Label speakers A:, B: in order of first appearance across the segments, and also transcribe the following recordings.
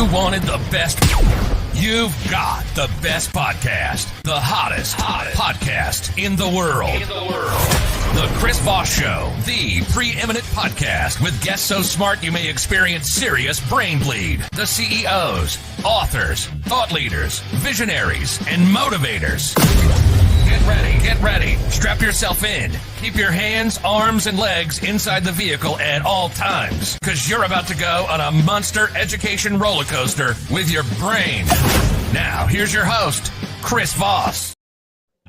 A: You wanted the best. You've got the best podcast, the hottest podcast in the world. The Chris Voss Show, the preeminent podcast with guests so smart you may experience serious brain bleed. The CEOs, authors, thought leaders, visionaries, and motivators. Get ready. Strap yourself in. Keep your hands, arms, and legs inside the vehicle at all times, because you're about to go on a monster education roller coaster with your brain. Now, here's your host, Chris Voss.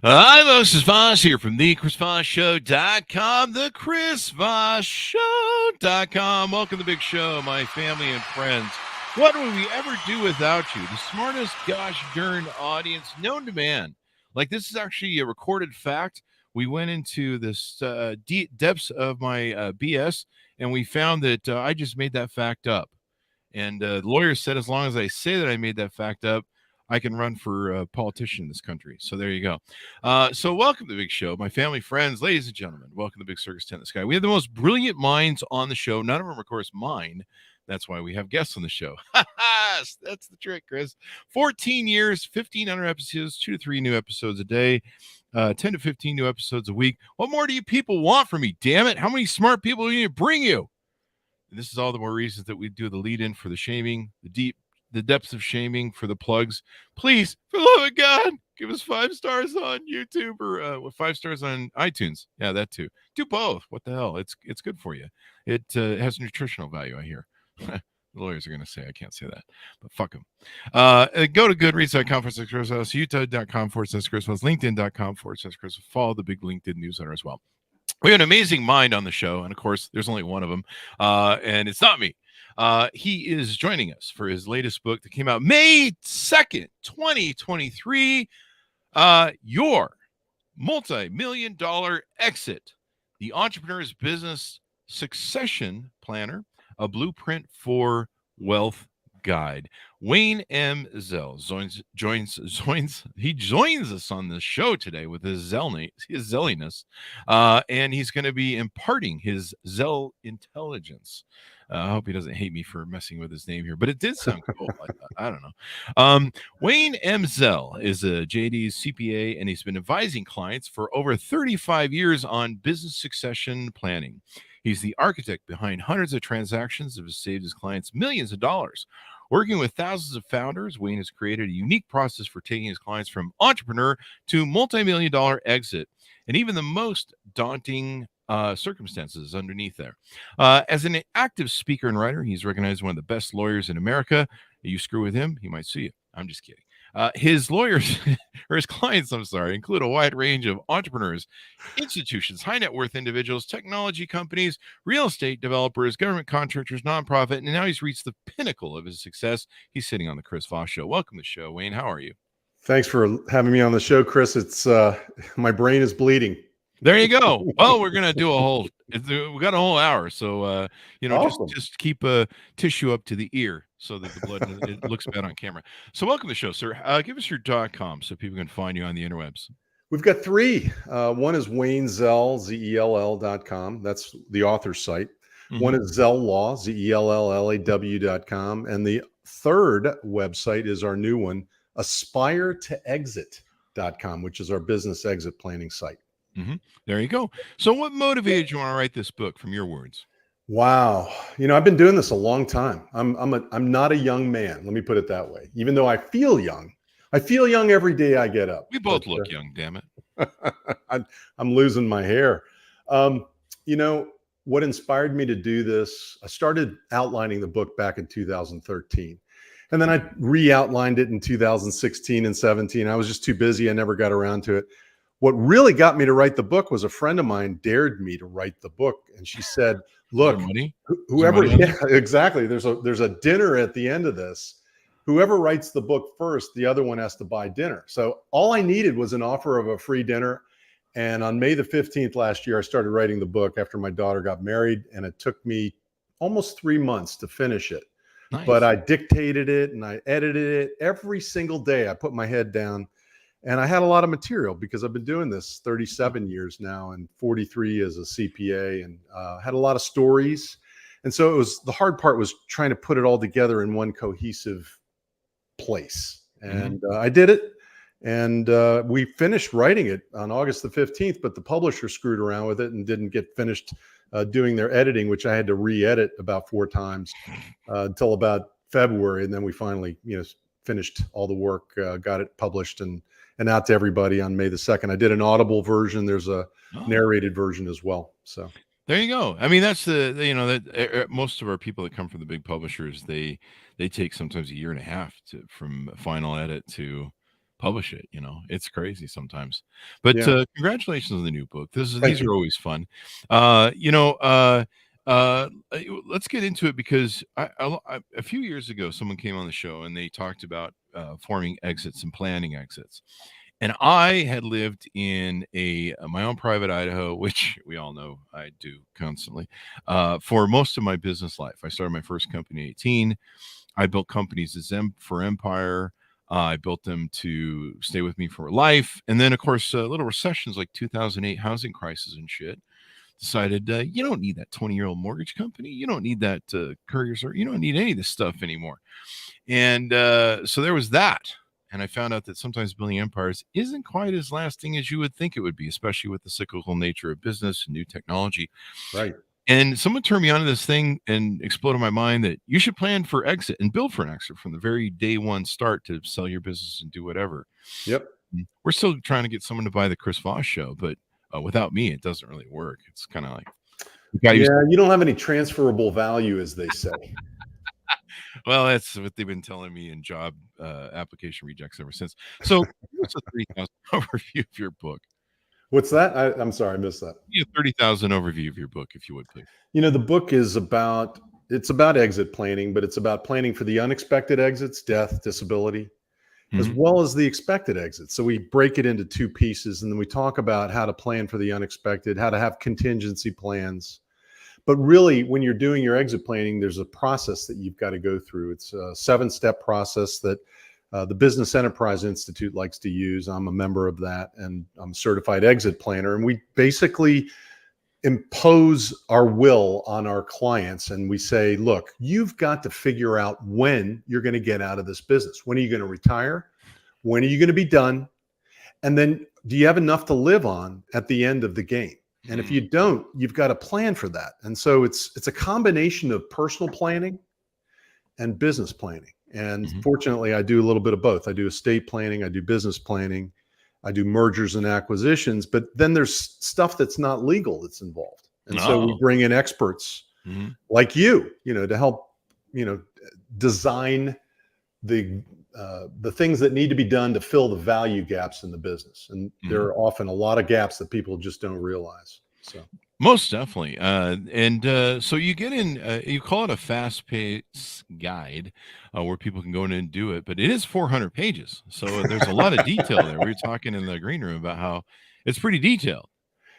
B: Hi, Moses Voss here from thechrisvossshow.com, thechrisvossshow.com. Welcome to the big show, my family and friends. What would we ever do without you? The smartest gosh darn audience known to man. Like, this is actually a recorded fact. We went into this deep depths of my BS, and we found that I just made that fact up. And the lawyer said as long as I say that I made that fact up, I can run for politician in this country. So there you go. So welcome to the big show, my family, friends, ladies and gentlemen. Welcome to Big Circus Tent in the Sky. We have the most brilliant minds on the show. None of them, of course, mine. That's why we have guests on the show. That's the trick, Chris. 14 years, 1,500 episodes, 2 to 3 new episodes a day, 10 to 15 new episodes a week. What more do you people want from me? Damn it. How many smart people do you need to bring you? And this is all the more reasons that we do the lead in for the shaming, the depths of shaming, for the plugs. Please, for the love of God, give us 5 stars on YouTube or 5 stars on iTunes. Yeah, that too. Do both. What the hell? It's good for you. It has nutritional value, I hear. The lawyers are going to say I can't say that, but fuck them. Go to goodreads.com/Chris, youtube.com/Chris, linkedin.com/Chris. Follow the big LinkedIn newsletter as well. We have an amazing mind on the show, and of course, there's only one of them, and it's not me. He is joining us for his latest book that came out May 2nd, 2023, Your Multimillion-Dollar Exit, the Entrepreneur's Business Succession Planner, a Blueprint for Wealth Guide. Wayne M. Zell joins us on the show today with his Zelliness, and he's going to be imparting his Zell intelligence. I hope he doesn't hate me for messing with his name here, but it did sound cool. I don't know. Wayne M. Zell is a JD's CPA, and he's been advising clients for over 35 years on business succession planning. He's the architect behind hundreds of transactions that have saved his clients millions of dollars. Working with thousands of founders, Wayne has created a unique process for taking his clients from entrepreneur to multi-million-dollar exit, and even the most daunting circumstances underneath there. As an active speaker and writer, he's recognized one of the best lawyers in America. You screw with him, he might sue you. I'm just kidding. His lawyers, or his clients, include a wide range of entrepreneurs, institutions, high net worth individuals, technology companies, real estate developers, government contractors, nonprofit, and now he's reached the pinnacle of his success. He's sitting on the Chris Voss Show. Welcome to the show, Wayne. How are you?
C: Thanks for having me on the show, Chris. It's my brain is bleeding.
B: There you go. Well, we're gonna do we got a whole hour, so
C: Awesome.
B: just keep a tissue up to the ear so that the blood it looks bad on camera. So, welcome to the show, sir. Give us your .com so people can find you on the interwebs.
C: We've got 3. One is Wayne Zell, ZELL.com. That's the author's site. Mm-hmm. One is Zell Law, ZELLLAW.com, and the third website is our new one, AspireToExit.com, which is our business exit planning site.
B: Mm-hmm. There you go. So what motivated you want to write this book, from your words?
C: Wow. I've been doing this a long time. I'm not a young man. Let me put it that way. Even though I feel young every day I get up.
B: We both look young, damn it.
C: I'm losing my hair. What inspired me to do this, I started outlining the book back in 2013. And then I re-outlined it in 2016 and 17. I was just too busy. I never got around to it. What really got me to write the book was a friend of mine dared me to write the book. And she said, look, whoever, yeah, exactly. There's a dinner at the end of this. Whoever writes the book first, the other one has to buy dinner. So all I needed was an offer of a free dinner. And on May the 15th last year, I started writing the book after my daughter got married. And it took me almost 3 months to finish it. Nice. But I dictated it and I edited it every single day. I put my head down. And I had a lot of material because I've been doing this 37 years now and 43 as a CPA, and had a lot of stories. And so the hard part was trying to put it all together in one cohesive place. And I did it. And we finished writing it on August the 15th, but the publisher screwed around with it and didn't get finished doing their editing, which I had to re-edit about 4 times until about February. And then we finally, finished all the work, got it published and out to everybody on May the 2nd. I did an Audible version. There's a narrated version as well. So
B: there you go. I mean, that's that most of our people that come from the big publishers, they take sometimes a year and a half from final edit to publish it. It's crazy sometimes, but congratulations on the new book. These are always fun. Let's get into it, because a few years ago, someone came on the show and they talked about forming exits and planning exits. And I had lived in my own private Idaho, which we all know I do constantly, for most of my business life. I started my first company at 18. I built companies for Empire. I built them to stay with me for life. And then, of course, little recessions like 2008 housing crisis and shit decided you don't need that 20-year-old mortgage company. You don't need that courier service. You don't need any of this stuff anymore. And so there was that. And I found out that sometimes building empires isn't quite as lasting as you would think it would be, especially with the cyclical nature of business and new technology.
C: Right.
B: And someone turned me on to this thing and exploded my mind that you should plan for exit and build for an exit from the very day one start to sell your business and do whatever.
C: Yep.
B: We're still trying to get someone to buy the Chris Voss show, but without me, it doesn't really work. It's kind of like,
C: you don't have any transferable value, as they say.
B: Well, that's what they've been telling me in job application rejects ever since. So what's a 30,000 overview of your book?
C: What's that? I'm sorry, I missed that.
B: 30,000 overview of your book, if you would, please.
C: The book is about exit planning, but it's about planning for the unexpected exits, death, disability, as well as the expected exits. So we break it into 2 pieces, and then we talk about how to plan for the unexpected, how to have contingency plans. But really, when you're doing your exit planning, there's a process that you've got to go through. It's a 7-step process that the Business Enterprise Institute likes to use. I'm a member of that, and I'm a certified exit planner. And we basically impose our will on our clients. And we say, look, you've got to figure out when you're going to get out of this business. When are you going to retire? When are you going to be done? And then do you have enough to live on at the end of the game? And if you don't, you've got to plan for that. And so it's a combination of personal planning and business planning. And fortunately, I do a little bit of both. I do estate planning, I do business planning, I do mergers and acquisitions, but then there's stuff that's not legal that's involved. And so we bring in experts like you, to help, design the things that need to be done to fill the value gaps in the business. And there are often a lot of gaps that people just don't realize. So
B: most definitely. So you get in, you call it a fast-paced guide where people can go in and do it, but it is 400 pages. So there's a lot of detail there. We were talking in the green room about how it's pretty detailed.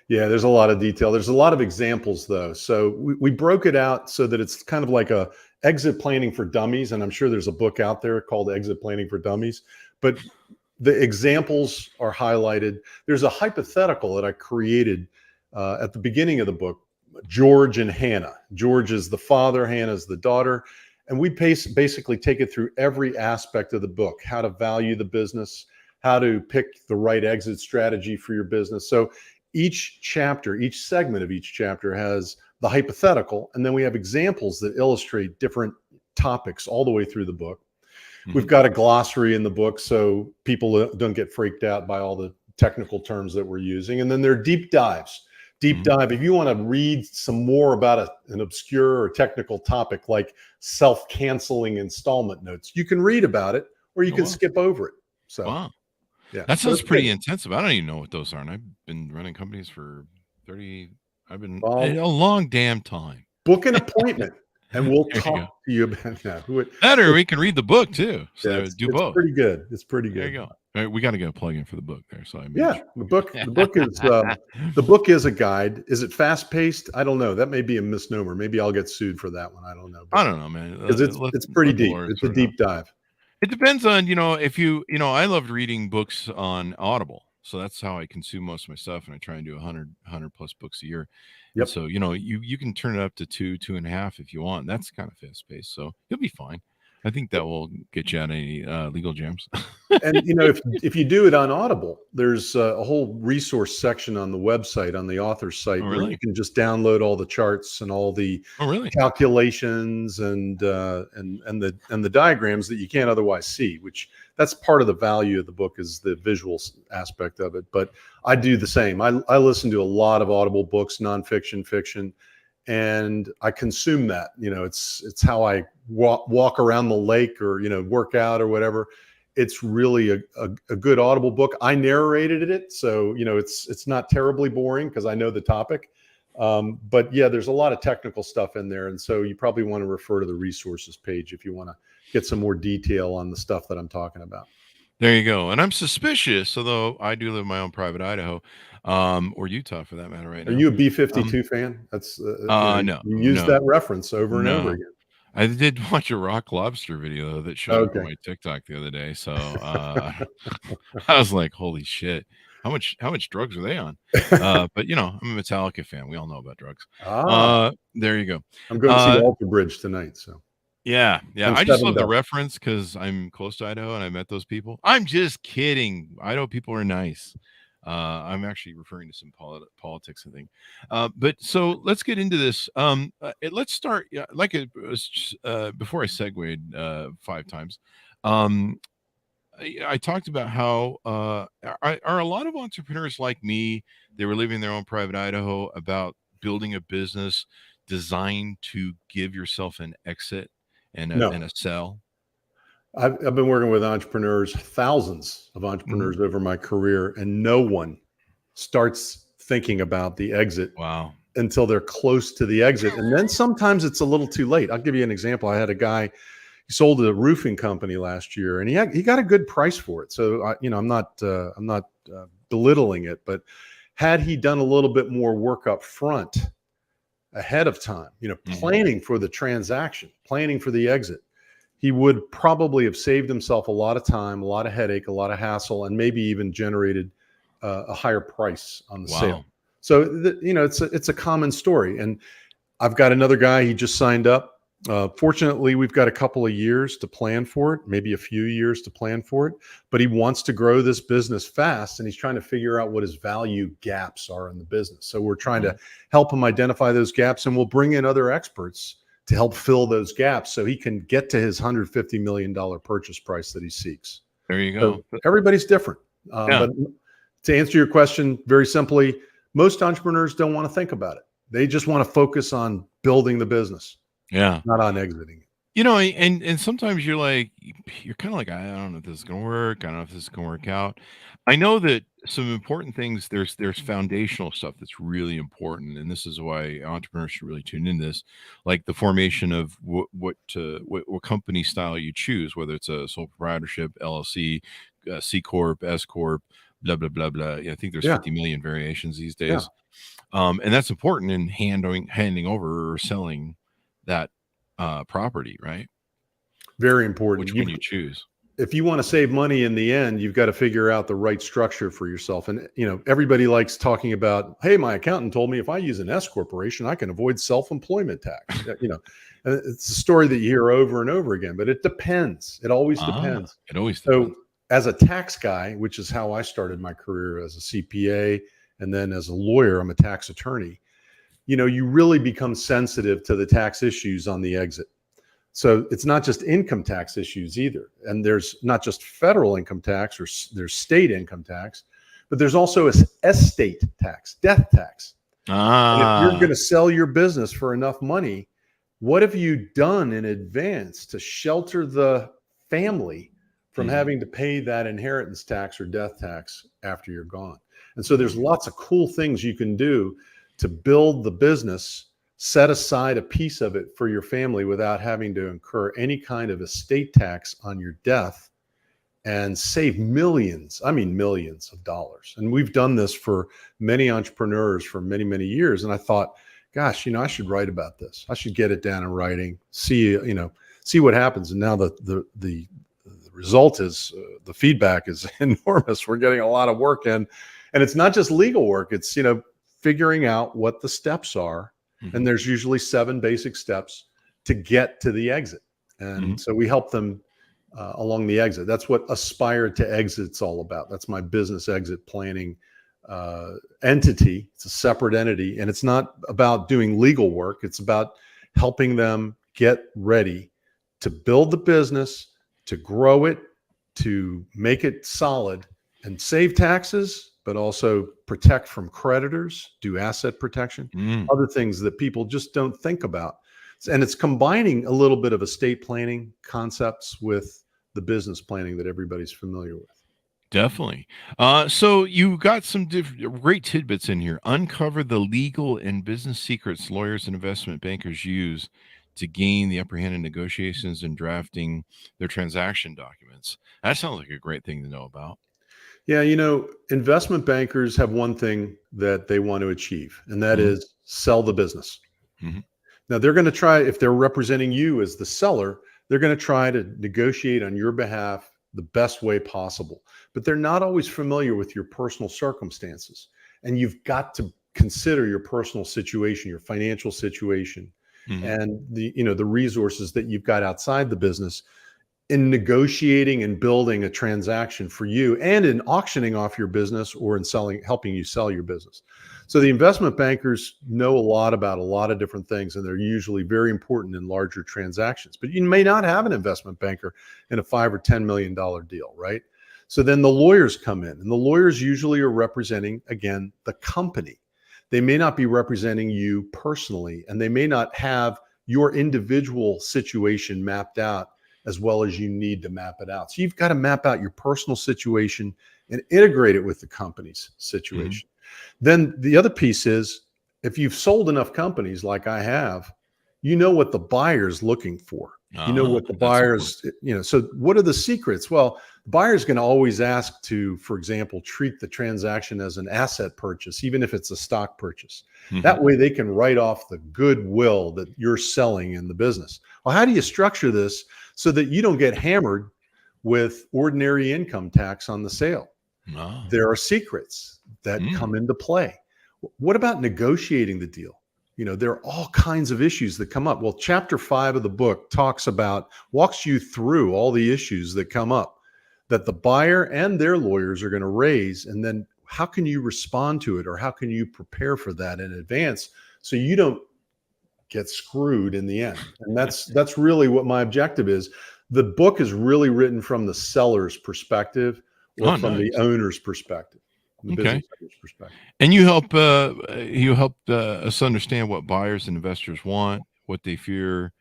C: Yeah, there's a lot of detail. There's a lot of examples, though. So we broke it out so that it's kind of like a exit planning for dummies. And I'm sure there's a book out there called Exit Planning for Dummies. But the examples are highlighted. There's a hypothetical that I created at the beginning of the book, George and Hannah. George is the father, Hannah is the daughter. And we basically take it through every aspect of the book, how to value the business, how to pick the right exit strategy for your business. So each chapter, each segment of each chapter has the hypothetical, and then we have examples that illustrate different topics all the way through the book. We've got a glossary in the book so people don't get freaked out by all the technical terms that we're using. And then there are deep dives. Dive. If you want to read some more about an obscure or technical topic like self-canceling installment notes, you can read about it, or you can skip over it. So, yeah,
B: that sounds pretty intensive. I don't even know what those are. And I've been running companies for a long damn time.
C: Book an appointment and we'll talk to you about that.
B: That, or we can read the book too. So
C: it's
B: both.
C: Pretty good. It's pretty good.
B: There you go. All right, we got to get a plug in for the book there. So
C: the book is a guide. Is it fast paced? I don't know. That may be a misnomer. Maybe I'll get sued for that one. I don't know.
B: I don't know, man.
C: Because it's pretty deep. It's a deep dive.
B: It depends on, if I loved reading books on Audible. So that's how I consume most of my stuff, and I try and do 100 plus books a year. And
C: Yep.
B: so, you can turn it up to 2.5 if you want. That's kind of fast paced, so you'll be fine. I think that will get you out of any legal jams.
C: And if you do it on Audible, there's a whole resource section on the website, on the author's site,
B: Oh,
C: where you
B: really?
C: can just download all the charts and all the
B: Oh, really?
C: calculations and the diagrams that you can't otherwise see. Which that's part of the value of the book, is the visual aspect of it. But I do the same. I listen to a lot of Audible books, nonfiction, fiction, and I consume that. It's how I walk around the lake, or work out or whatever. It's really a good Audible book. I narrated it, so it's not terribly boring because I know the topic. But yeah, there's a lot of technical stuff in there, and so you probably want to refer to the resources page if you want to get some more detail on the stuff that I'm talking about.
B: There you go. And I'm suspicious, although I do live in my own private Idaho, or Utah for that matter, right
C: Are
B: now.
C: you a
B: Um,
C: B-52 fan? That's
B: no,
C: you use
B: no,
C: that reference over and over
B: no.
C: again.
B: I did watch a rock lobster video though that showed up on
C: Okay.
B: my TikTok the other day. So I was like, holy shit. How much drugs are they on? But I'm a Metallica fan. We all know about drugs. There you go.
C: I'm going to see Alter Bridge tonight, so
B: Yeah.
C: I'm
B: I just
C: 7
B: love the
C: up.
B: reference because I'm close to Idaho and I met those people. I'm just kidding. Idaho people are nice. I'm actually referring to some politics, I think. But so let's get into this. Let's start. Yeah, like it was before I segued 5 times. I talked about how are a lot of entrepreneurs like me. They were living their own private Idaho about building a business designed to give yourself an exit and
C: No.
B: a sell.
C: I've been working with entrepreneurs, thousands of
B: Mhm.
C: entrepreneurs over my career, and no one starts thinking about the exit
B: Wow.
C: until they're close to the exit. And then sometimes it's a little too late. I'll give you an example. I had a guy, he sold a roofing company last year, and he got a good price for it. So I'm not belittling it, but had he done a little bit more work up front ahead of time, planning for the transaction, planning for the exit, he would probably have saved himself a lot of time, a lot of headache, a lot of hassle, and maybe even generated a higher price on the sale.
B: Wow.
C: So it's a common story. And I've got another guy. He just signed up. Fortunately, we've got a couple of years to plan for it, maybe a few years to plan for it. But he wants to grow this business fast, and he's trying to figure out what his value gaps are in the business. So we're trying to help him identify those gaps, and we'll bring in other experts to help fill those gaps so he can get to his $150 million purchase price that he seeks.
B: There you go.
C: So everybody's different.
B: Yeah.
C: But to answer your question very simply, most entrepreneurs don't want to think about it. They just want to focus on building the business, not on exiting it.
B: And sometimes you're kind of like, I don't know if this is going to work. I don't know if this is going to work out. I know that some important things, there's foundational stuff that's really important. And this is why entrepreneurs should really tune in this, like the formation of what company style you choose, whether it's a sole proprietorship, LLC, C Corp, S Corp, blah, blah, blah, blah. I think there's 50 million variations these days. And that's important in handing over or selling that property, right?
C: Very important.
B: Which one you choose.
C: If you want to save money in the end, you've got to figure out the right structure for yourself. And everybody likes talking about, hey, my accountant told me if I use an S corporation, I can avoid self-employment tax. And it's a story that you hear over and over again, but it depends. It always depends.
B: It always depends.
C: So as a tax guy, which is how I started my career as a CPA, and then as a lawyer, I'm a tax attorney. You really become sensitive to the tax issues on the exit. So it's not just income tax issues either. And there's not just federal income tax, or there's state income tax, but there's also estate tax, death tax. And if you're going to sell your business for enough money, what have you done in advance to shelter the family from having to pay that inheritance tax or death tax after you're gone? And so there's lots of cool things you can do to build the business, set aside a piece of it for your family without having to incur any kind of estate tax on your death, and save millions of dollars. And we've done this for many entrepreneurs for many, many years. And I thought, gosh, I should write about this. I should get it down in writing, see what happens. And now the result is the feedback is enormous. We're getting a lot of work in, and it's not just legal work. It's, figuring out what the steps are.
B: Mm-hmm.
C: And there's usually 7 basic steps to get to the exit. And so we help them along the exit. That's what Aspire to Exit's all about. That's my business exit planning entity. It's a separate entity, and it's not about doing legal work. It's about helping them get ready to build the business, to grow it, to make it solid and save taxes, but also protect from creditors, do asset protection, other things that people just don't think about. And it's combining a little bit of estate planning concepts with the business planning that everybody's familiar with.
B: Definitely. So you got some great tidbits in here. Uncover the legal and business secrets lawyers and investment bankers use to gain the upper hand in negotiations and drafting their transaction documents. That sounds like a great thing to know about.
C: Yeah, investment bankers have one thing that they want to achieve, and that is sell the business. Now, they're going to try, if they're representing you as the seller, they're going to try to negotiate on your behalf the best way possible. But they're not always familiar with your personal circumstances. And you've got to consider your personal situation, your financial situation, and the resources that you've got outside the business in negotiating and building a transaction for you, and in auctioning off your business, or in helping you sell your business. So the investment bankers know a lot about a lot of different things, and they're usually very important in larger transactions. But you may not have an investment banker in a $5 or $10 million deal, right? So then the lawyers come in, and the lawyers usually are representing, again, the company. They may not be representing you personally, and they may not have your individual situation mapped out as well as you need to map it out. So you've got to map out your personal situation and integrate it with the company's situation. Then the other piece is, if you've sold enough companies like I have, you know what the buyer's looking for. You know what the buyers, so what are the secrets? Well, the buyer's going to always ask to, for example, treat the transaction as an asset purchase, even if it's a stock purchase. That way they can write off the goodwill that you're selling in the business. Well, how do you structure this so that you don't get hammered with ordinary income tax on the sale? There are secrets that come into play. What about negotiating the deal? There are all kinds of issues that come up. Well, chapter 5 of the book walks you through all the issues that come up that the buyer and their lawyers are going to raise. And then how can you respond to it, or how can you prepare for that in advance so you don't get screwed in the end? And that's really what my objective is. The book is really written from the seller's perspective, or from the owner's perspective. Business perspective.
B: And you help us understand what buyers and investors want, what they fear,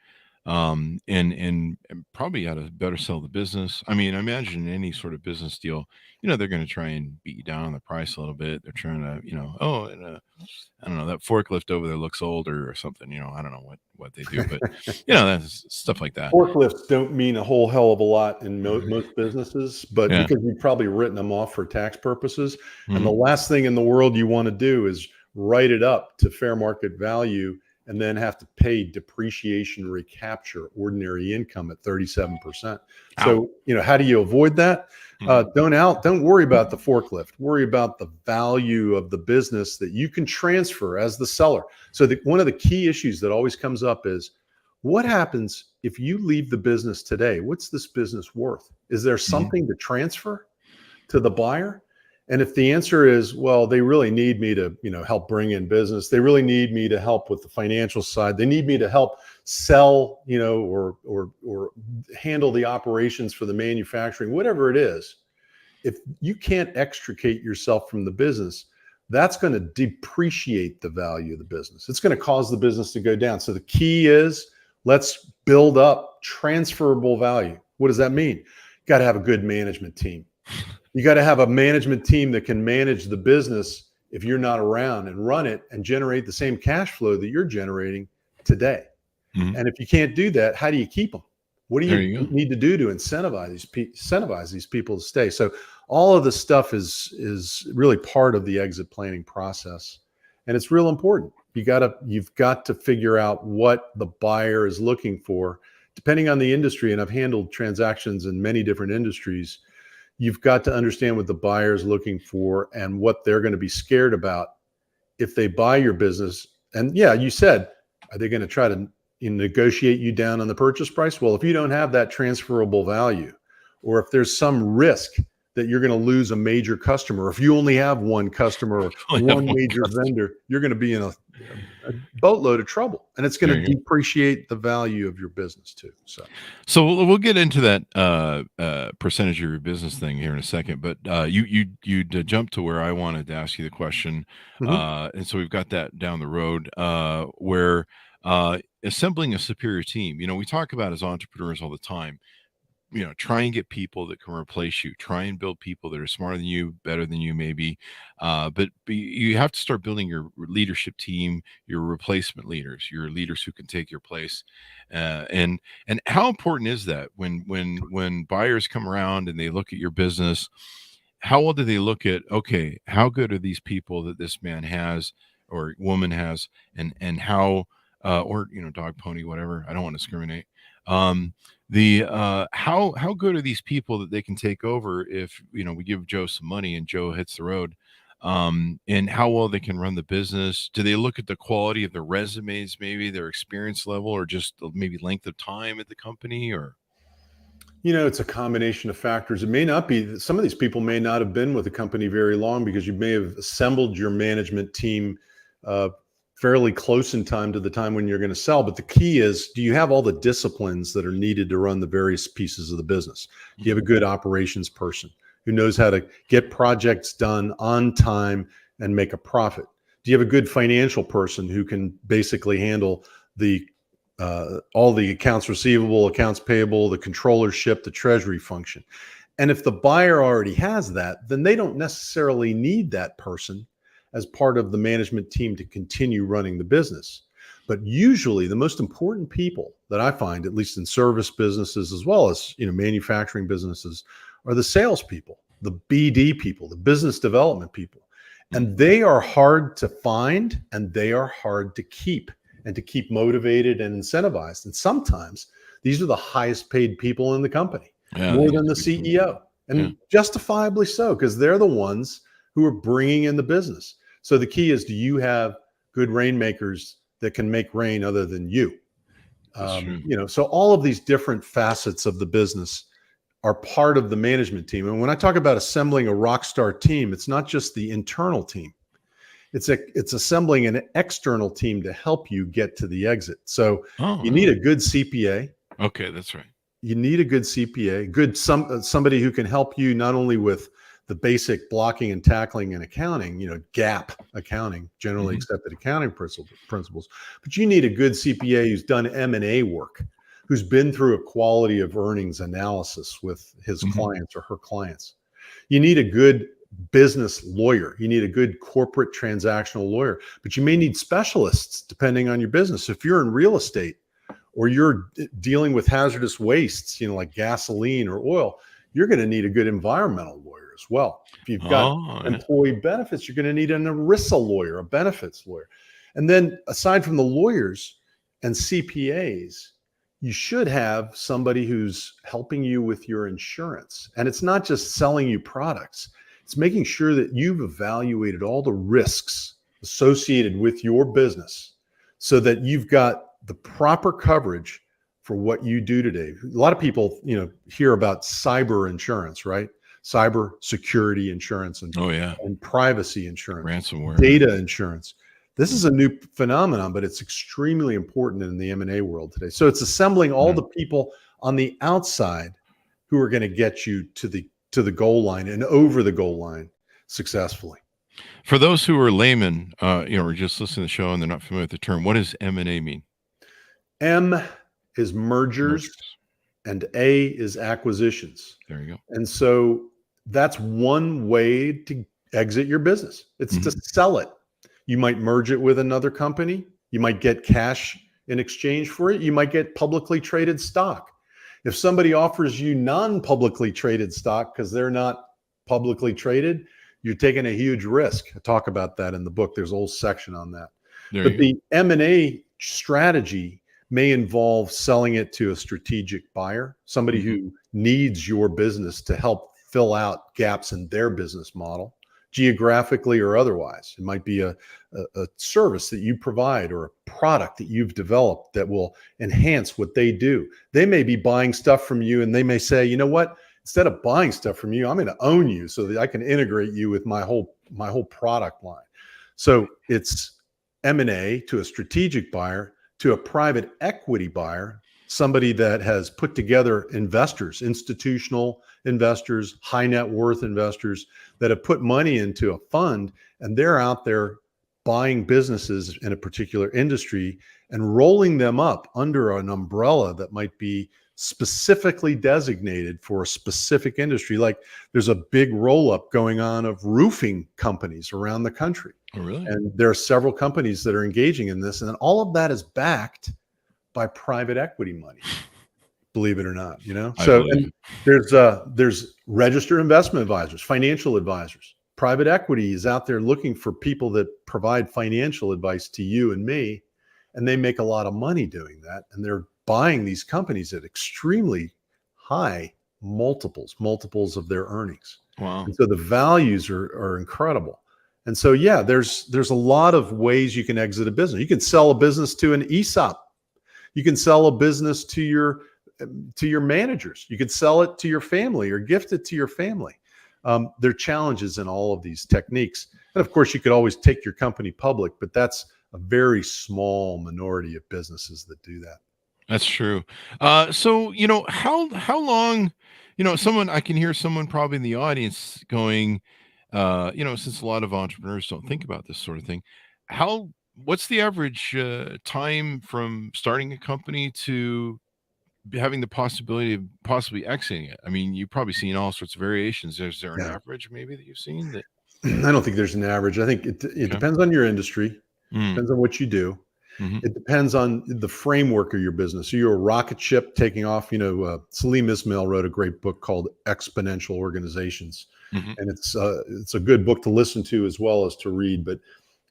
B: and probably how to better sell the business. I mean, I imagine in any sort of business deal, they're going to try and beat you down on the price a little bit. They're trying to, I don't know, that forklift over there looks older or something. I don't know what they do, but that's stuff like that.
C: Forklifts don't mean a whole hell of a lot in most businesses, but because you've probably written them off for tax purposes. And the last thing in the world you want to do is write it up to fair market value and then have to pay depreciation recapture ordinary income at 37%. So, how do you avoid that? Don't worry about the forklift. Worry about the value of the business that you can transfer as the seller. So one of the key issues that always comes up is, what happens if you leave the business today? What's this business worth? Is there something to transfer to the buyer? And if the answer is, well, they really need me to, help bring in business. They really need me to help with the financial side. They need me to help sell, or handle the operations for the manufacturing, whatever it is. If you can't extricate yourself from the business, that's going to depreciate the value of the business. It's going to cause the business to go down. So the key is, let's build up transferable value. What does that mean? You got to have a good management team. You got to have a management team that can manage the business if you're not around, and run it and generate the same cash flow that you're generating today. And if you can't do that, how do you keep them? What do you need to do to incentivize these people to stay? So all of this stuff is really part of the exit planning process, and it's real important. You've got to figure out what the buyer is looking for depending on the industry, and I've handled transactions in many different industries, you've got to understand what the buyer is looking for and what they're going to be scared about if they buy your business. And yeah, you said, are they going to try to negotiate you down on the purchase price? Well, if you don't have that transferable value, or if there's some risk that you're going to lose a major customer, if you only have one customer or one major vendor, you're going to be in a boatload of trouble, and it's going to depreciate the value of your business too.
B: So we'll get into that percentage of your business thing here in a second, but you jumped to where I wanted to ask you the question, and so we've got that down the road where assembling a superior team. We talk about as entrepreneurs all the time. Try and get people that can replace you. Try and build people that are smarter than you, better than you, maybe. But you have to start building your leadership team, your replacement leaders, your leaders who can take your place. And how important is that when buyers come around and they look at your business? How well do they look at? Okay, how good are these people that this man has or woman has, and how or dog, pony, whatever. I don't want to discriminate. How good are these people that they can take over if we give Joe some money and Joe hits the road, and how well they can run the business? Do they look at the quality of their resumes, maybe their experience level, or just maybe length of time at the company? Or
C: it's a combination of factors. It may not be, some of these people may not have been with the company very long because you may have assembled your management team fairly close in time to the time when you're going to sell. But the key is, do you have all the disciplines that are needed to run the various pieces of the business? Do you have a good operations person who knows how to get projects done on time and make a profit? Do you have a good financial person who can basically handle all the accounts receivable, accounts payable, the controllership, the treasury function? And if the buyer already has that, then they don't necessarily need that person as part of the management team to continue running the business. But usually the most important people that I find, at least in service businesses as well as manufacturing businesses, are the salespeople, the BD people, the business development people. And they are hard to find and they are hard to keep, and to keep motivated and incentivized. And sometimes these are the highest paid people in the company, more than the CEO, and justifiably so, because they're the ones who are bringing in the business. So the key is, do you have good rainmakers that can make rain other than you? So all of these different facets of the business are part of the management team. And when I talk about assembling a rock star team, it's not just the internal team. It's assembling an external team to help you get to the exit. So you need a good CPA.
B: Okay, that's right.
C: You need a good CPA, somebody who can help you not only with the basic blocking and tackling and accounting, GAAP accounting, generally accepted accounting principles. But you need a good CPA who's done M&A work, who's been through a quality of earnings analysis with his clients or her clients. You need a good business lawyer. You need a good corporate transactional lawyer, but you may need specialists depending on your business. If you're in real estate or you're dealing with hazardous wastes, like gasoline or oil, you're going to need a good environmental lawyer as well. If you've got employee benefits, you're going to need an ERISA lawyer, a benefits lawyer. And then aside from the lawyers and CPAs, you should have somebody who's helping you with your insurance. And it's not just selling you products. It's making sure that you've evaluated all the risks associated with your business so that you've got the proper coverage for what you do today. A lot of people, hear about cyber insurance, right? Cyber security insurance and privacy insurance,
B: ransomware,
C: data insurance. This is a new phenomenon, but it's extremely important in the M&A world today. So it's assembling all the people on the outside who are going to get you to the goal line and over the goal line successfully.
B: For those who are laymen, or just listening to the show and they're not familiar with the term, what does M&A mean?
C: M is mergers, and A is acquisitions.
B: There you go.
C: And so that's one way to exit your business. It's to sell it. You might merge it with another company. You might get cash in exchange for it. You might get publicly traded stock. If somebody offers you non-publicly traded stock because they're not publicly traded, you're taking a huge risk. I talk about that in the book. There's a whole section on that. But the M&A strategy may involve selling it to a strategic buyer, somebody who needs your business to help fill out gaps in their business model, geographically or otherwise. It might be a service that you provide or a product that you've developed that will enhance what they do. They may be buying stuff from you, and they may say, you know what, instead of buying stuff from you, I'm going to own you so that I can integrate you with my whole product line. So it's M&A to a strategic buyer, to a private equity buyer, somebody that has put together investors, institutional investors, high net worth investors that have put money into a fund, and they're out there buying businesses in a particular industry and rolling them up under an umbrella that might be specifically designated for a specific industry. Like there's a big roll up going on of roofing companies around the country.
B: Oh, really?
C: And there are several companies that are engaging in this. And then all of that is backed by private equity money, believe it or not, you know? So and there's registered investment advisors, financial advisors. Private equity is out there looking for people that provide financial advice to you and me, and they make a lot of money doing that. And they're buying these companies at extremely high multiples of their earnings.
B: Wow.
C: And so the values are incredible. And so, yeah, there's a lot of ways you can exit a business. You can sell a business to an ESOP. You can sell a business to your managers. You could sell it to your family or gift it to your family. There are challenges in all of these techniques. And of course, you could always take your company public, but that's a very small minority of businesses that do that.
B: That's true. So, how long, I can hear someone probably in the audience going, since a lot of entrepreneurs don't think about this sort of thing, what's the average time from starting a company to having the possibility of possibly exiting it? I mean, you've probably seen all sorts of variations. Is there an average maybe that you've seen? That
C: I don't think there's an average. I think it depends on your industry, depends on what you do. It depends on the framework of your business. So you're a rocket ship taking off. Salim Ismail wrote a great book called Exponential Organizations. And it's a good book to listen to as well as to read. But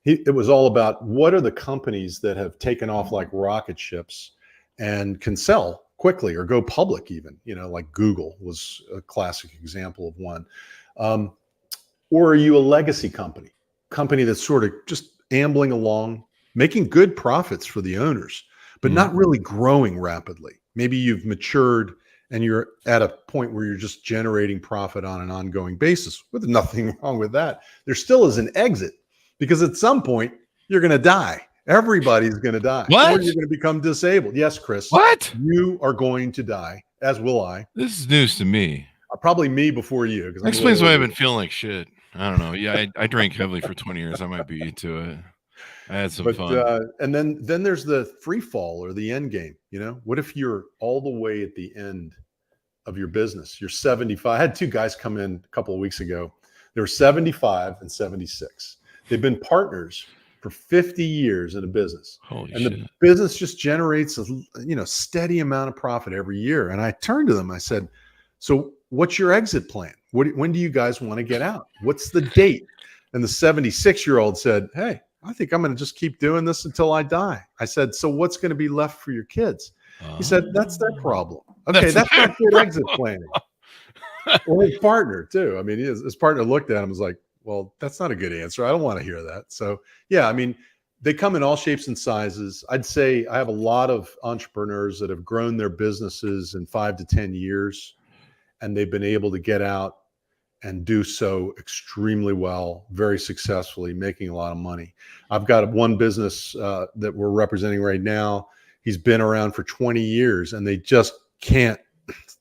C: it was all about what are the companies that have taken off like rocket ships and can sell quickly or go public even, like Google was a classic example of one. Or are you a legacy company that's sort of just ambling along, making good profits for the owners, but not really growing rapidly? Maybe you've matured and you're at a point where you're just generating profit on an ongoing basis, with nothing wrong with that. There still is an exit, because at some point you're going to die. Everybody's going to die.
B: What?
C: Or you're going to become disabled. Yes, Chris.
B: What?
C: You are going to die, as will I.
B: This is news to me.
C: Probably me before you.
B: That explains why I've been feeling like shit. I don't know. Yeah, I drank heavily for 20 years. I might be into it. I had some fun.
C: And then there's the free fall or the end game. What if you're all the way at the end of your business? You're 75. I had two guys come in a couple of weeks ago. They were 75 and 76. They've been partners for 50 years in a business.
B: Holy
C: and
B: shit.
C: The business just generates a steady amount of profit every year. And I turned to them, I said, so what's your exit plan? When do you guys want to get out? What's the date? And the 76-year-old said, hey, I think I'm going to just keep doing this until I die. I said, so what's going to be left for your kids? He said, that's their problem. Okay, that's not good exit planning. Well, his partner too. I mean, his partner looked at him and was like, well, that's not a good answer. I don't want to hear that. So yeah, I mean, they come in all shapes and sizes. I'd say I have a lot of entrepreneurs that have grown their businesses in 5 to 10 years, and they've been able to get out and do so extremely well, very successfully, making a lot of money. I've got one business that we're representing right now. He's been around for 20 years, and they just can't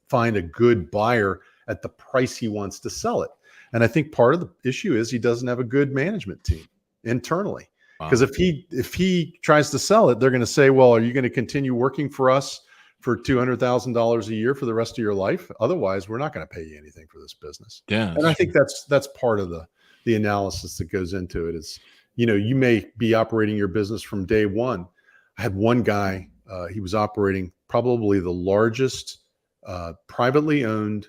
C: find a good buyer at the price he wants to sell it. And I think part of the issue is he doesn't have a good management team internally. Because if he tries to sell it, they're going to say, well, are you going to continue working for us for $200,000 a year for the rest of your life? Otherwise, we're not going to pay you anything for this business.
B: Yeah.
C: And I think that's part of the analysis that goes into it is, you may be operating your business from day one. I had one guy, he was operating probably the largest privately owned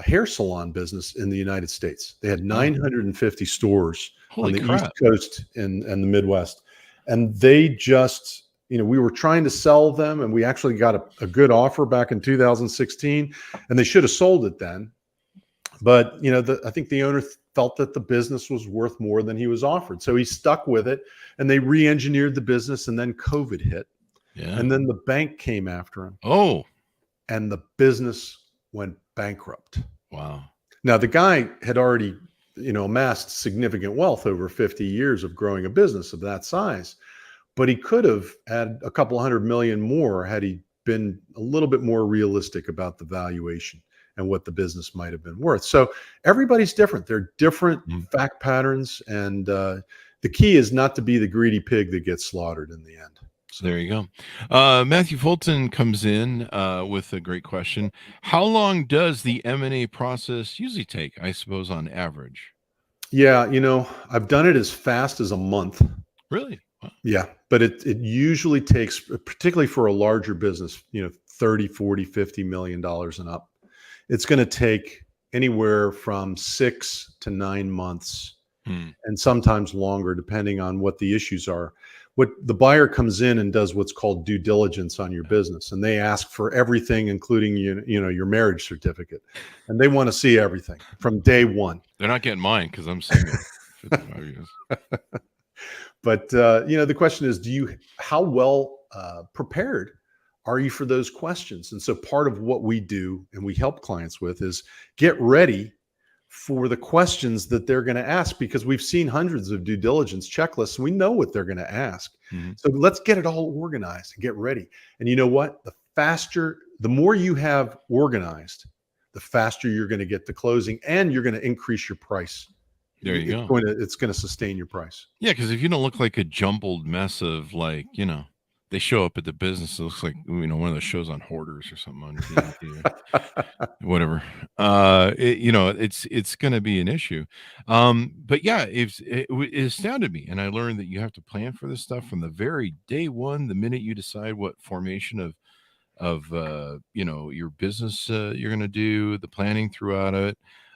C: hair salon business in the United States. They had 950 stores on the East Coast and the Midwest. And they just, we were trying to sell them, and we actually got a good offer back in 2016, and they should have sold it then. But, I think the owner felt that the business was worth more than he was offered. So he stuck with it, and they re-engineered the business, and then COVID hit.
B: Yeah.
C: And then the bank came after him.
B: Oh,
C: and the business went bankrupt.
B: wow.
C: Now, the guy had already, amassed significant wealth over 50 years of growing a business of that size, but he could have had a couple $100 million more had he been a little bit more realistic about the valuation and what the business might have been worth. So everybody's different. They're different fact patterns. And the key is not to be the greedy pig that gets slaughtered in the end.
B: So there you go. Matthew Fulton comes in with a great question. How long does the M&A process usually take, I suppose, on average?
C: Yeah, I've done it as fast as a month.
B: Really? Wow.
C: Yeah, but it usually takes, particularly for a larger business, 30, 40, $50 million and up. It's going to take anywhere from 6 to 9 months and sometimes longer, depending on what the issues are. What the buyer comes in and does what's called due diligence on your business, and they ask for everything, including your marriage certificate, and they want to see everything from day one.
B: They're not getting mine because I'm single. 55 years.
C: But the question is, how well prepared are you for those questions? And so part of what we do and we help clients with is get ready for the questions that they're going to ask, because we've seen hundreds of due diligence checklists. And we know what they're going to ask. So let's get it all organized and get ready. And you know what? The more you have organized, the faster you're going to get to closing, and you're going to increase your price.
B: There you go.
C: It's going to sustain your price.
B: Yeah, because if you don't look like a jumbled mess of they show up at the business, it looks like one of those shows on hoarders or something on TV, whatever. It's going to be an issue. But yeah, it astounded me, and I learned that you have to plan for this stuff from the very day one, the minute you decide what formation of your business you're going to do, the planning throughout it.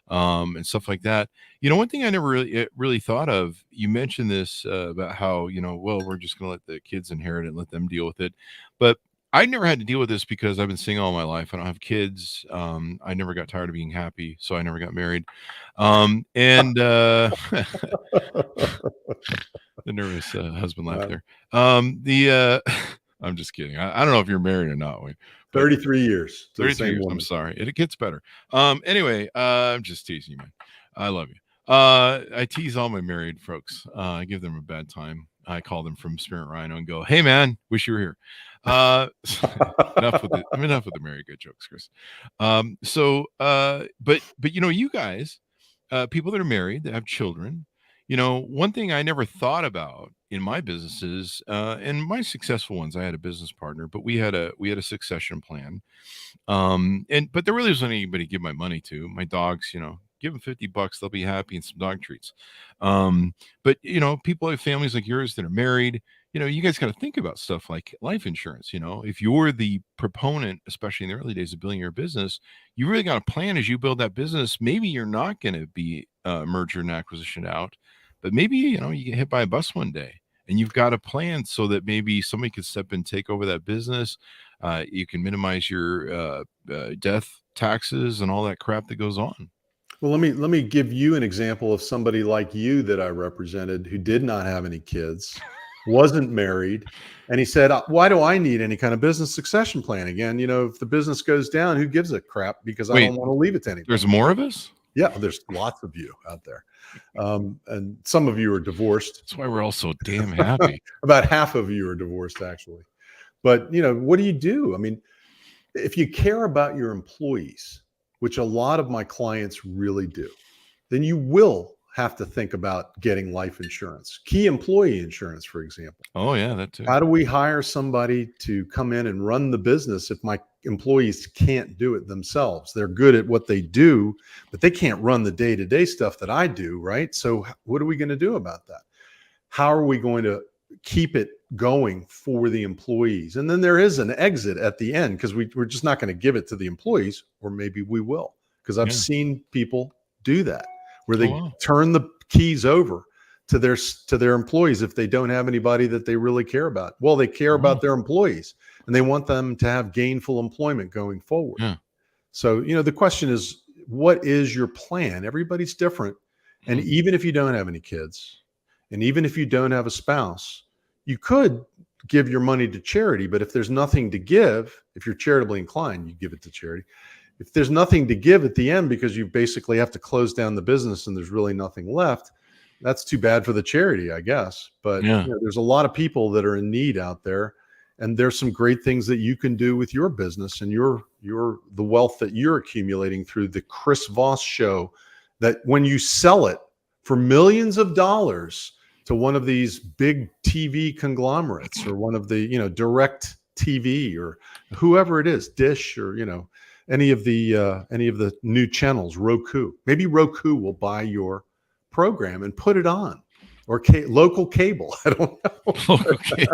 B: And stuff like that. One thing I never really thought of, you mentioned this about how, we're just going to let the kids inherit it and let them deal with it. But I never had to deal with this because I've been single all my life. I don't have kids. I never got tired of being happy, so I never got married. The nervous husband laugh there. I'm just kidding. I don't know if you're married or not, Wayne.
C: 33 years.
B: 33 years. I'm sorry. It gets better. Anyway, I'm just teasing you, man. I love you. I tease all my married folks. I give them a bad time. I call them from Spirit Rhino and go, "Hey, man, wish you were here." Enough with the married good jokes, Chris. But you guys, people that are married, that have children, one thing I never thought about in my businesses, and my successful ones, I had a business partner, but we had a succession plan. But there really wasn't anybody to give my money to. My dogs, give them $50, they'll be happy, and some dog treats. But people have families like yours that are married. You guys got to think about stuff like life insurance. If you're the proponent, especially in the early days of building your business, you really got to plan as you build that business. Maybe you're not going to be merger and acquisition out, but maybe you get hit by a bus one day, and you've got a plan so that maybe somebody could step in and take over that business. You can minimize your death taxes and all that crap that goes on.
C: Well, let me give you an example of somebody like you that I represented who did not have any kids, wasn't married, and he said, "Why do I need any kind of business succession plan? Again, if the business goes down, who gives a crap? Because I don't want to leave it to anybody."
B: There's more of us?
C: Yeah, there's lots of you out there. And some of you are divorced.
B: That's why we're all so damn happy.
C: About half of you are divorced, actually. But, what do you do? I mean, if you care about your employees, which a lot of my clients really do, then you will have to think about getting life insurance, key employee insurance, for example.
B: Oh, yeah, that too.
C: How do we hire somebody to come in and run the business if my employees can't do it themselves? They're good at what they do, but they can't run the day-to-day stuff that I do, right? So what are we going to do about that? How are we going to keep it going for the employees? And then there is an exit at the end, because we're just not going to give it to the employees, or maybe we will, because I've seen people do that, where they turn the keys over to their employees if they don't have anybody that they really care about? Well, they care about their employees and they want them to have gainful employment going forward.
B: Yeah.
C: So, the question is, what is your plan? Everybody's different. And even if you don't have any kids, and even if you don't have a spouse, you could give your money to charity. But if there's nothing to give, if you're charitably inclined, you give it to charity. If there's nothing to give at the end because you basically have to close down the business and there's really nothing left, that's too bad for the charity, I guess. But there's a lot of people that are in need out there, and there's some great things that you can do with your business and the wealth that you're accumulating through the Chris Voss Show, that when you sell it for millions of dollars to one of these big TV conglomerates or one of the, Direct TV or whoever it is, Dish or, any of the new channels, Roku, maybe Roku will buy your program and put it on, or local cable. I don't know.
B: Okay.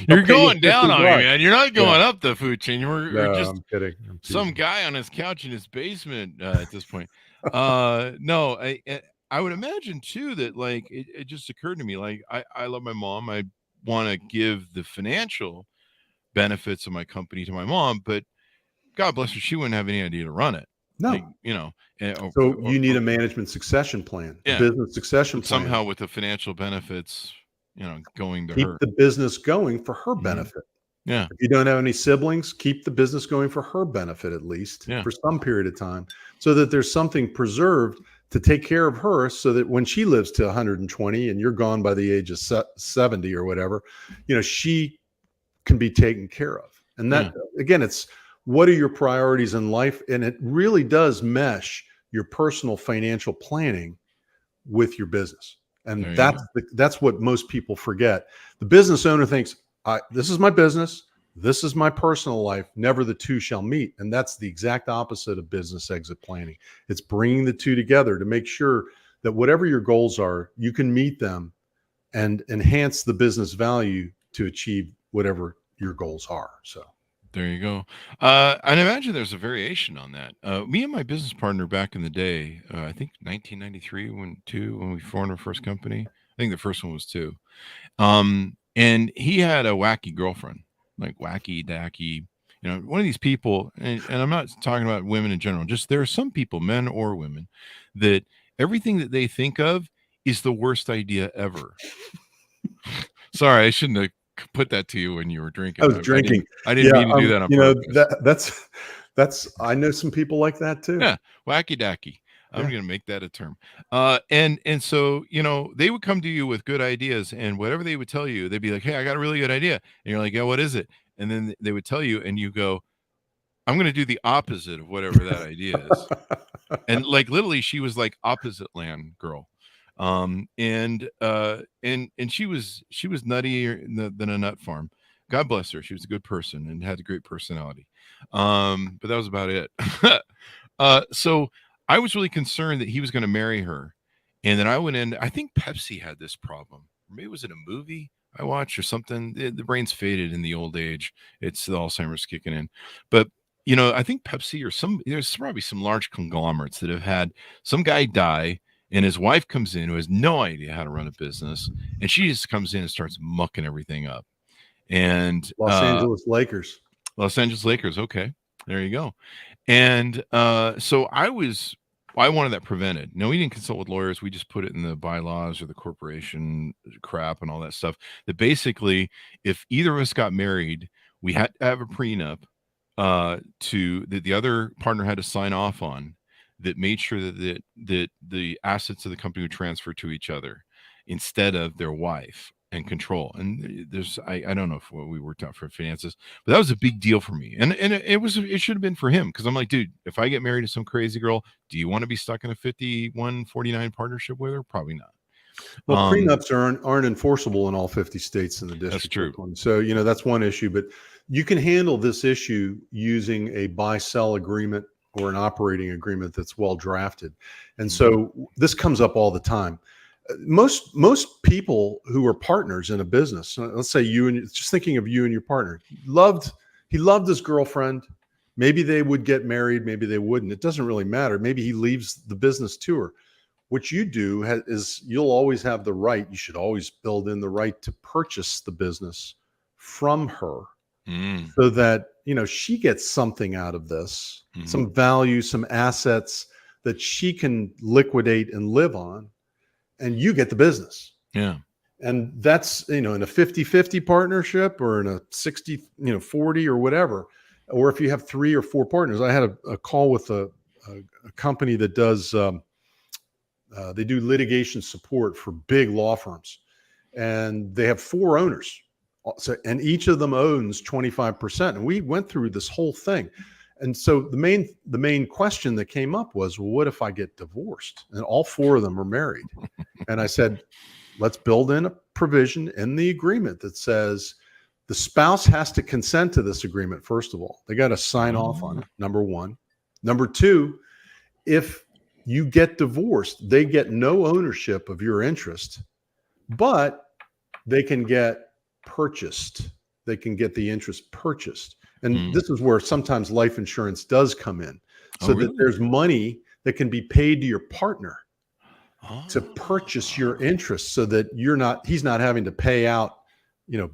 B: You're going down on me, man. You're not going up the food chain. You're just
C: I'm kidding.
B: some guy on his couch in his basement at this point. No, I would imagine too that like it just occurred to me, like I love my mom. I want to give the financial benefits of my company to my mom, but God bless her, she wouldn't have any idea to run it.
C: No.
B: Like,
C: so you need a management succession plan, a business succession plan.
B: Somehow with the financial benefits, going to
C: keep
B: her.
C: the business going for her benefit.
B: Yeah.
C: If you don't have any siblings, keep the business going for her benefit, at least for some period of time, so that there's something preserved to take care of her, so that when she lives to 120 and you're gone by the age of 70 or whatever, she can be taken care of. And that, again, it's, what are your priorities in life? And it really does mesh your personal financial planning with your business. And that's what most people forget. The business owner thinks, this is my business, this is my personal life, never the two shall meet. And that's the exact opposite of business exit planning. It's bringing the two together to make sure that whatever your goals are, you can meet them and enhance the business value to achieve whatever your goals are. So
B: there you go. And imagine there's a variation on that. Me and my business partner back in the day, I think 1993 when we formed our first company. I think the first one was 2. And he had a wacky girlfriend, like wacky dacky, one of these people. And I'm not talking about women in general. Just there are some people, men or women, that everything that they think of is the worst idea ever. Sorry, I shouldn't have put that to you when you were drinking.
C: I was drinking.
B: I didn't mean to do that on purpose.
C: That's I know some people like that too.
B: Yeah, wacky dacky. I'm going to make that a term. And so, they would come to you with good ideas, and whatever they would tell you, they'd be like, "Hey, I got a really good idea." And you're like, "Yeah, what is it?" And then they would tell you, and you go, "I'm going to do the opposite of whatever that idea is." And like literally, she was like opposite land girl. And she was nuttier than a nut farm. God bless her. She was a good person and had a great personality. But that was about it. So I was really concerned that he was going to marry her. And then I went in, I think Pepsi had this problem. Maybe was it a movie I watched or something? The brain's faded in the old age. It's the Alzheimer's kicking in. But I think Pepsi or there's probably some large conglomerates that have had some guy die, and his wife comes in who has no idea how to run a business, and she just comes in and starts mucking everything up. And
C: Los Angeles Lakers.
B: Okay, there you go. And so I wanted that prevented. No, we didn't consult with lawyers. We just put it in the bylaws or the corporation crap and all that stuff. That basically, if either of us got married, we had to have a prenup that the other partner had to sign off on, that made sure that the assets of the company would transfer to each other instead of their wife and control. And I don't know if we worked out for finances, but that was a big deal for me. And it should have been for him, because I'm like, dude, if I get married to some crazy girl, do you want to be stuck in a 51-49 partnership with her? Probably not.
C: Well, prenups aren't enforceable in all 50 states in the district.
B: That's true.
C: So, that's one issue, but you can handle this issue using a buy-sell agreement or an operating agreement that's well drafted. And so this comes up all the time. Most people who are partners in a business, let's say just thinking of you and your partner, he loved his girlfriend. Maybe they would get married, maybe they wouldn't. It doesn't really matter. Maybe he leaves the business to her. what you do is you'll always have the right. You should always build in the right to purchase the business from her, so that she gets something out of this, some value, some assets that she can liquidate and live on, and you get the business.
B: Yeah.
C: And that's, in a 50-50 partnership, or in a 60-40 or whatever, or if you have 3 or 4 partners. I had a call with a company that does they do litigation support for big law firms, and they have 4 owners. So, and each of them owns 25%. And we went through this whole thing. And so the main question that came up was, well, what if I get divorced? And all 4 of them are married. And I said, let's build in a provision in the agreement that says the spouse has to consent to this agreement. First of all, they got to sign off on it. Number 1. Number 2, if you get divorced, they get no ownership of your interest, but they can get purchased. They can get the interest purchased. And this is where sometimes life insurance does come in, so that there's money that can be paid to your partner to purchase your interest, so that he's not having to pay out,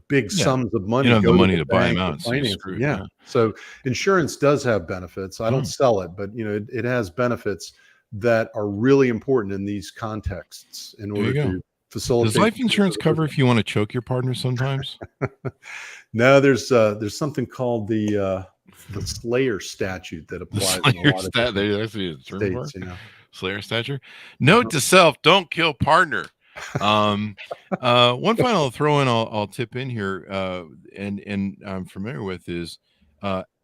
C: big sums of money.
B: You don't have the money to buy him out.
C: Yeah. So insurance does have benefits. I don't sell it, but it has benefits that are really important in these contexts in order to facilitate.
B: Does life insurance cover if you want to choke your partner sometimes?
C: No, there's something called the Slayer statute that applies in a lot of states.
B: Slayer statute. Note to self: don't kill partner. One final throw in I'll tip in here, and I'm familiar with is,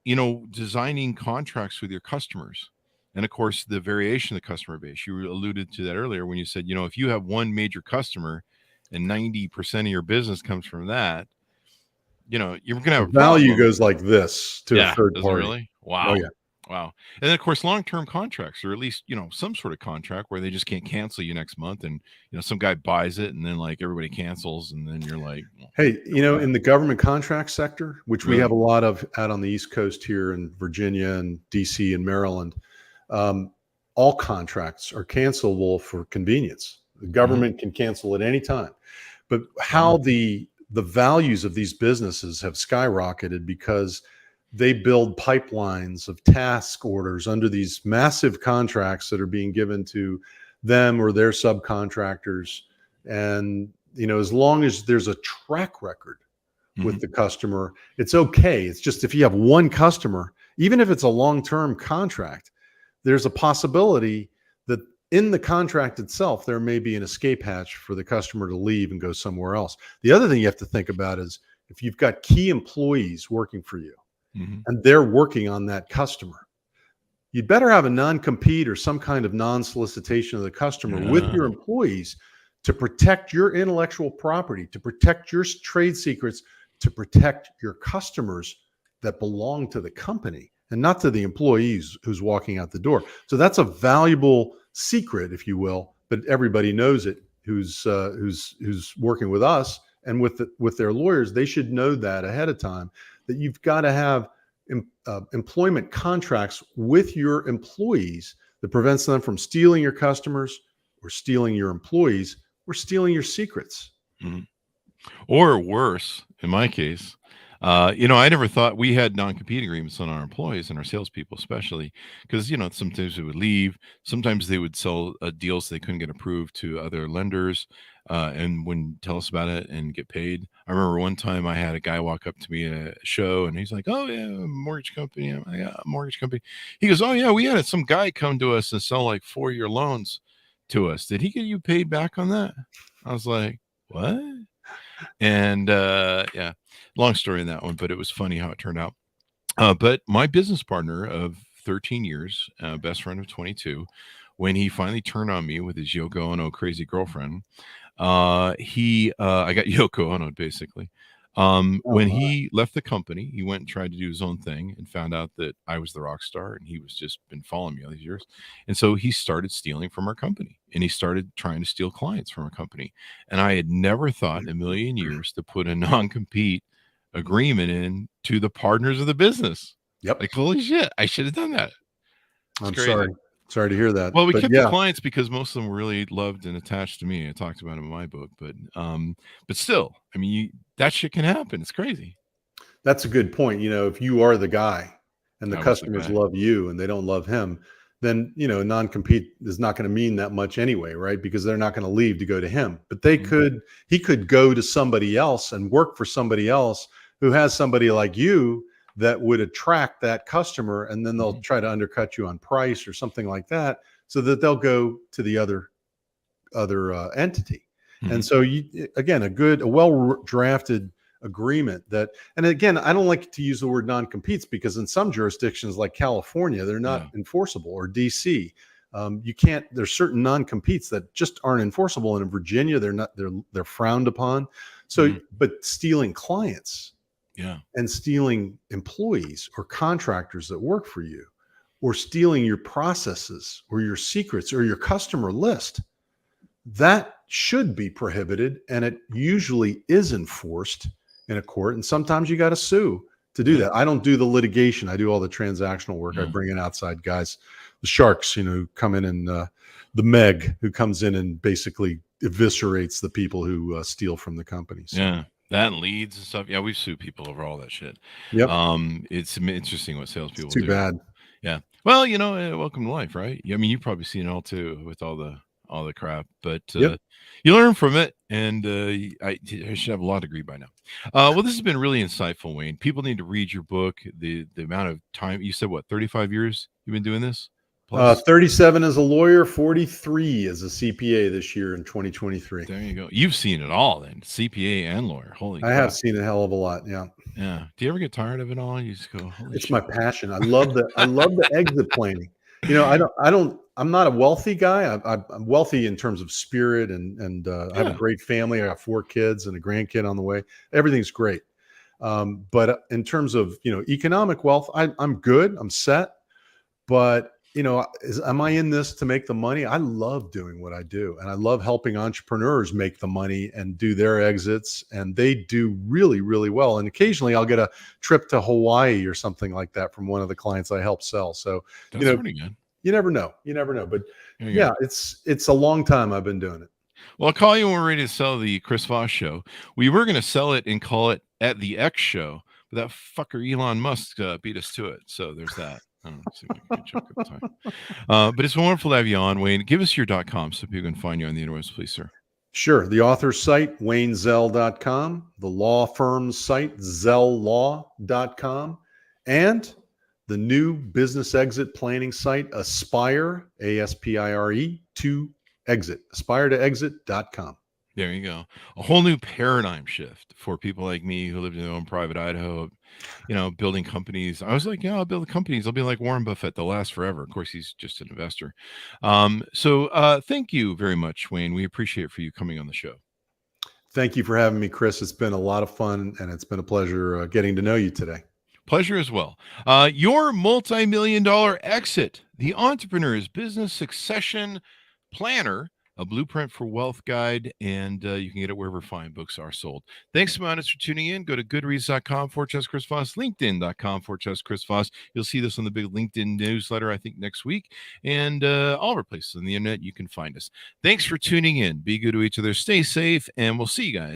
B: designing contracts with your customers. And of course, the variation of the customer base. You alluded to that earlier when you said, if you have one major customer and 90% of your business comes from that, you're going to have
C: value goes like this to a third party.
B: Really? Wow.
C: Oh, yeah.
B: Wow. And then of course, long-term contracts, or at least, some sort of contract where they just can't cancel you next month. And, some guy buys it and then everybody cancels. And then you're like,
C: hey, in the government contract sector, which we have a lot of out on the East Coast here in Virginia and DC and Maryland, all contracts are cancelable for convenience. The government can cancel at any time. But how the values of these businesses have skyrocketed because they build pipelines of task orders under these massive contracts that are being given to them or their subcontractors. And, as long as there's a track record with the customer, it's okay. It's just if you have one customer, even if it's a long-term contract, there's a possibility that in the contract itself, there may be an escape hatch for the customer to leave and go somewhere else. The other thing you have to think about is if you've got key employees working for you and they're working on that customer, you'd better have a non-compete or some kind of non-solicitation of the customer with your employees to protect your intellectual property, to protect your trade secrets, to protect your customers that belong to the company and not to the employees who's walking out the door. So that's a valuable secret, if you will, but everybody knows it who's working with us and with their lawyers. They should know that ahead of time, that you've got to have employment contracts with your employees that prevents them from stealing your customers or stealing your employees or stealing your secrets.
B: Or worse, in my case, I never thought we had non-compete agreements on our employees and our salespeople, especially because, sometimes they would leave. Sometimes they would sell deals they couldn't get approved to other lenders and wouldn't tell us about it and get paid. I remember one time I had a guy walk up to me at a show and he's like, "Oh, yeah, mortgage company." I'm like, "Yeah, mortgage company." He goes, "Oh, yeah, we had some guy come to us and sell 4-year loans to us. Did he get you paid back on that?" I was like, "What?" And long story in that one, but it was funny how it turned out. But my business partner of 13 years, best friend of 22, when he finally turned on me with his Yoko Ono crazy girlfriend, I got Yoko Ono basically. When he left the company, he went and tried to do his own thing and found out that I was the rock star and he was just been following me all these years. And so he started stealing from our company and he started trying to steal clients from our company. And I had never thought in a million years to put a non-compete agreement in to the partners of the business.
C: Yep.
B: Holy shit, I should have done that.
C: I'm sorry. Sorry to hear that.
B: Well, we
C: But
B: kept
C: yeah,
B: the clients because most of them were really loved and attached to me. I talked about it in my book, but still, I mean, that shit can happen. It's crazy.
C: that's a good point. If you are the guy and the
B: I was the
C: customers
B: guy.
C: love you and they don't love him, then, non-compete is not going to mean that much anyway, right? Because they're not going to leave to go to him. But
B: Mhm.
C: he could go to somebody else and work for somebody else who has somebody like you that would attract that customer, and then they'll
B: Mhm.
C: try to undercut you on price or something like that, so that they'll go to the other entity. And
B: Mhm.
C: so again, a well drafted agreement that, and again, I don't like to use the word non-competes because in some jurisdictions like California, they're not
B: Yeah.
C: enforceable, or DC. You can't, there's certain non-competes that just aren't enforceable. And in Virginia, they're frowned upon. So,
B: Mhm.
C: but stealing clients
B: Yeah.
C: and stealing employees or contractors that work for you, or stealing your processes or your secrets or your customer list, that should be prohibited, and it usually is enforced in a court. And sometimes you got to sue to do
B: Yeah.
C: that. I don't do the litigation. I do all the transactional work. I
B: Yeah.
C: bring in outside guys, the sharks, who come in, and the Meg, who comes in and basically eviscerates the people who steal from the company. So,
B: Yeah. That and leads and stuff. Yeah, we sue people over all that shit.
C: yep,
B: It's interesting what
C: it's
B: salespeople
C: too
B: do.
C: bad.
B: Yeah. Well, welcome to life, right? I mean, you've probably seen it all too with all the crap, but
C: Yep.
B: you learn from it, and I should have a law degree by now. Well, this has been really insightful, Wayne. People need to read your book. The amount of time you said, what, 35 years you've been doing this plus?
C: 37 as a lawyer, 43 as a CPA this year in 2023.
B: There you go. You've seen it all then, CPA and lawyer. Holy
C: I have
B: crap.
C: seen a hell of a lot. Yeah.
B: Yeah. Do you ever get tired of it all? You just go, holy
C: It's my
B: shit.
C: passion. I love the exit planning. I'm not a wealthy guy. I'm wealthy in terms of spirit, and I have a
B: Yeah.
C: great family. I got 4 kids and a grandkid on the way. Everything's great. But in terms of, economic wealth, I'm good. I'm set. But, am I in this to make the money? I love doing what I do. And I love helping entrepreneurs make the money and do their exits. And they do really, really well. And occasionally I'll get a trip to Hawaii or something like that from one of the clients I help sell. So, you
B: That's
C: know,
B: pretty good.
C: you never know. You never know. But
B: There you go.
C: yeah, it's a long time I've been doing it.
B: Well, I'll call you when we're ready to sell the Chris Voss show. We were going to sell it and call it At the X Show, but that fucker Elon Musk beat us to it. So there's that. I don't know, see if we can check the time. But it's wonderful to have you on, Wayne. Give us your .com so people can find you on the interwebs, please, sir.
C: Sure. The author's site, waynezell.com, the law firm's site, zelllaw.com, and the new business exit planning site, Aspire, ASPIRE, to exit, aspiretoexit.com.
B: There you go. A whole new paradigm shift for people like me who lived in their own private Idaho, building companies. I was like, yeah, I'll build companies. I'll be like Warren Buffett. They'll last forever. Of course, he's just an investor. So thank you very much, Wayne. We appreciate for you coming on the show.
C: Thank you for having me, Chris. It's been a lot of fun, and it's been a pleasure getting to know you today.
B: Pleasure as well. Your multi-million-dollar exit, the entrepreneur's business succession planner, a blueprint for wealth guide, and you can get it wherever fine books are sold. Thanks so much for tuning in. Go to goodreads.com/Chris Voss, LinkedIn.com/Chris Voss. You'll see this on the big LinkedIn newsletter, I think, next week, and all of our places on the internet you can find us. Thanks for tuning in. Be good to each other. Stay safe, and we'll see you guys.